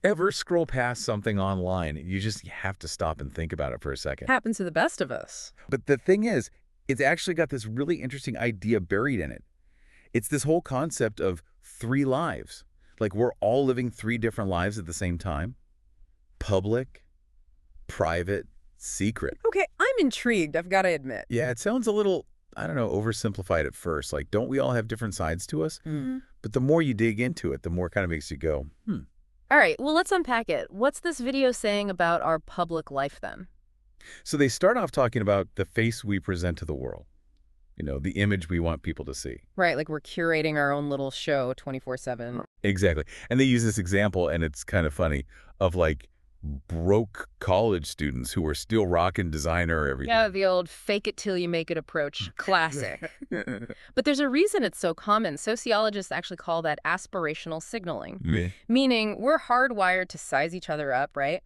Ever scroll past something online, you just have to stop and think about it for a second. Happens to the best of us. But the thing is, it's actually got this really interesting idea buried in it. It's this whole concept of three lives. Like we're all living three different lives at the same time. Public, private, secret. Okay, I'm intrigued, I've got to admit. Yeah, it sounds a little, I don't know, oversimplified at first. Like, don't we all have different sides to us? But the more you dig into it, the more it kind of makes you go, All right, well, let's unpack it. What's this video saying about our public life then? So they start off talking about the face we present to the world. You know, the image we want people to see. Right, like we're curating our own little show 24/7. Exactly. And they use this example, and it's kind of funny, of like broke college students who are still rocking designer everything. Yeah, the old fake it till you make it approach. Classic. But there's a reason it's so common. Sociologists actually call that aspirational signaling, Yeah. meaning we're hardwired to size each other up, right?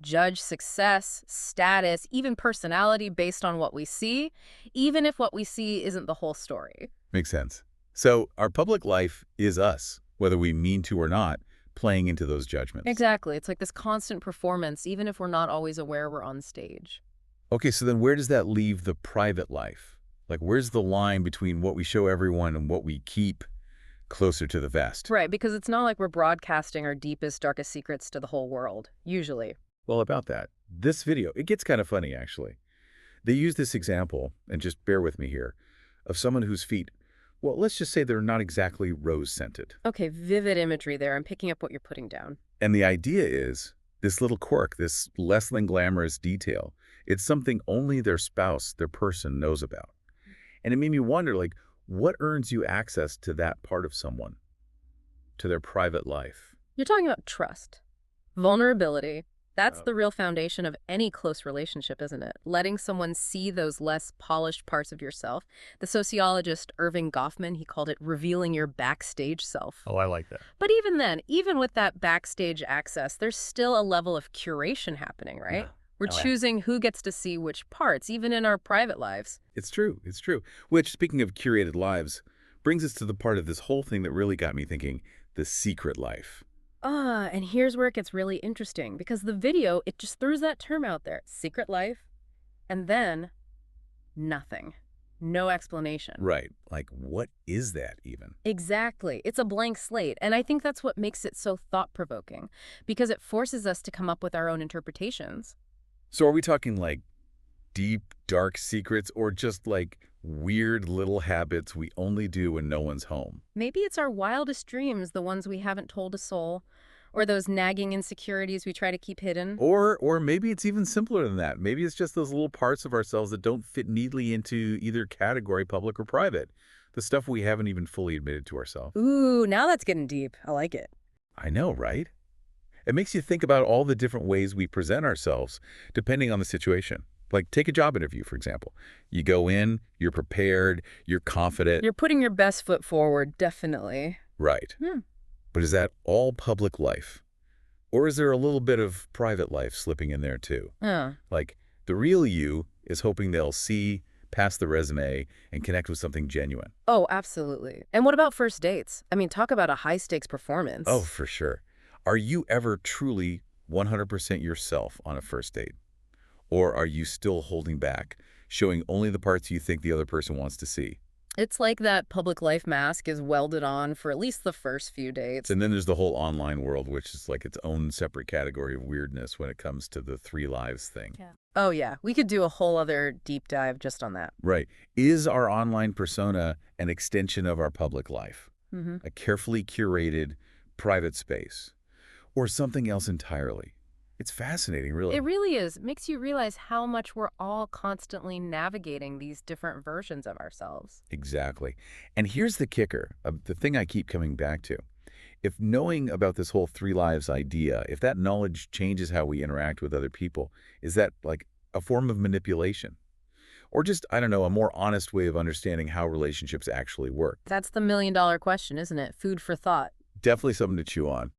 Judge success, status, even personality based on what we see, even if what we see isn't the whole story. Makes sense. So our public life is us, whether we mean to or not, playing into those judgments. Exactly. It's like this constant performance, even if we're not always aware we're on stage. Okay, so then where does that leave the private life? Like, where's the line between what we show everyone and what we keep closer to the vest? Right, because it's not like we're broadcasting our deepest, darkest secrets to the whole world, usually. Well, about that, this video, it gets kind of funny, actually. They use this example, and just bear with me here, of someone whose feet, well, let's just say they're not exactly rose-scented. Okay, vivid imagery there. I'm picking up what you're putting down. And the idea is this little quirk, this less than glamorous detail, it's something only their spouse, their person, knows about. And it made me wonder, like, what earns you access to that part of someone, to their private life? You're talking about trust, vulnerability. That's Oh. the real foundation of any close relationship, isn't it? Letting someone see those less polished parts of yourself. The sociologist Irving Goffman, he called it revealing your backstage self. Oh, I like that. But even then, even with that backstage access, there's still a level of curation happening, right? Yeah. We're Oh, yeah. choosing who gets to see which parts, even in our private lives. It's true. It's true. Which, speaking of curated lives, brings us to the part of this whole thing that really got me thinking, the secret life. And here's where it gets really interesting, because the video, it just throws that term out there, secret life, and then nothing. No explanation. Right. Like, what is that even? Exactly. It's a blank slate. And I think that's what makes it so thought-provoking, because it forces us to come up with our own interpretations. So are we talking like deep, dark secrets or just like weird little habits we only do when no one's home? Maybe it's our wildest dreams, the ones we haven't told a soul, or those nagging insecurities we try to keep hidden. Or maybe it's even simpler than that. Maybe it's just those little parts of ourselves that don't fit neatly into either category, public or private. The stuff we haven't even fully admitted to ourselves. Ooh, now that's getting deep. I like it. I know, right? It makes you think about all the different ways we present ourselves, depending on the situation. Like, take a job interview, for example. You go in, you're prepared, you're confident. You're putting your best foot forward, definitely. Right. But is that all public life? Or is there a little bit of private life slipping in there too? Like, the real you is hoping they'll see past the resume and connect with something genuine. Oh, absolutely. And what about first dates? I mean, talk about a high-stakes performance. Oh, for sure. Are you ever truly 100% yourself on a first date? Or are you still holding back, showing only the parts you think the other person wants to see? It's like that public life mask is welded on for at least the first few dates. And then there's the whole online world, which is like its own separate category of weirdness when it comes to the three lives thing. Oh, yeah. We could do a whole other deep dive just on that. Right. Is our online persona an extension of our public life? A carefully curated private space? Or something else entirely? It's fascinating, really. It really is. It makes you realize how much we're all constantly navigating these different versions of ourselves. Exactly. And here's the kicker, the thing I keep coming back to. If knowing about this whole three lives idea, if that knowledge changes how we interact with other people, is that like a form of manipulation? Or just, I don't know, a more honest way of understanding how relationships actually work? That's the million-dollar question, isn't it? Food for thought. Definitely something to chew on.